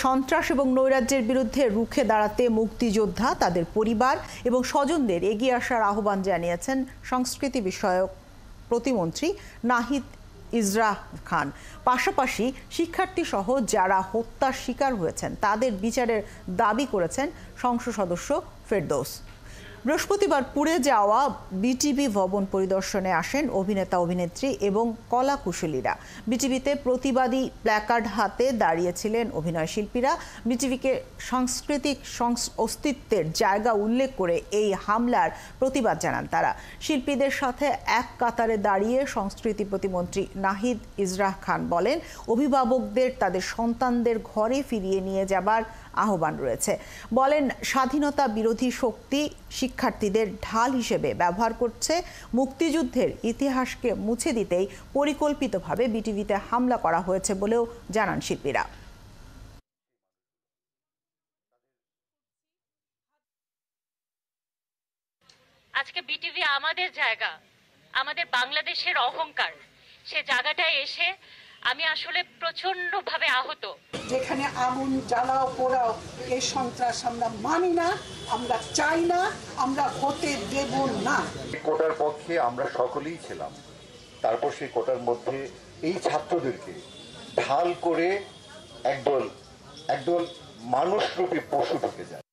সন্ত্রাস এবং নৈরাজ্যের বিরুদ্ধে রুখে দাঁড়াতে মুক্তিযোদ্ধা, তাদের পরিবার এবং স্বজনদের এগিয়ে আসার আহ্বান জানিয়েছেন সংস্কৃতি বিষয়ক প্রতিমন্ত্রী নাহিদ ইসরাহ খান। পাশাপাশি শিক্ষার্থী সহ যারা হত্যার শিকার হয়েছেন তাদের বিচারের দাবি করেছেন সংসদ সদস্য ফেরদৌস। বৃহস্পতিবার পুড়ে যাওয়া বিটিভি ভবন পরিদর্শনে আসেন অভিনেতা, অভিনেত্রী এবং কলা কুশলীরা। বিটিভিতে প্রতিবাদী প্ল্যাকার্ড হাতে দাঁড়িয়েছিলেন অভিনয় শিল্পীরা। বিটিভিকে সাংস্কৃতিক অস্তিত্বের জায়গা উল্লেখ করে এই হামলার প্রতিবাদ জানান তারা। শিল্পীদের সাথে এক কাতারে দাঁড়িয়ে সংস্কৃতি প্রতিমন্ত্রী নাহিদ ইসরাহ খান বলেন, অভিভাবকদের তাদের সন্তানদের ঘরে ফিরিয়ে নিয়ে যাবার আহ্বান রয়েছে। বলেন, স্বাধীনতা বিরোধী শক্তি শিক্ষার্থীদের ঢাল হিসেবে ব্যবহার করছে। মুক্তিযুদ্ধের ইতিহাসকে মুছে দিতেই পরিকল্পিতভাবে বিটিভিতে হামলা করা হয়েছে বলেও জানান শিল্পীরা। আজকে বিটিভি আমাদের জায়গা, আমাদের বাংলাদেশের অহংকার। সে জায়গাটায় এসে আমি আসলে প্রচন্ডভাবে আহত। যেখানে আগুন জ্বালাও পোড়াও, এই সন্ত্রাস আমরা মানি না, আমরা চাই না, আমরা হতে দেব না। কোটার পক্ষে আমরা সকলেই ছিলাম। তারপর সেই কোটার মধ্যে এই ছাত্রদেরকে ঢাল করে একদল মানুষরূপী পশু ঢুকে যায়।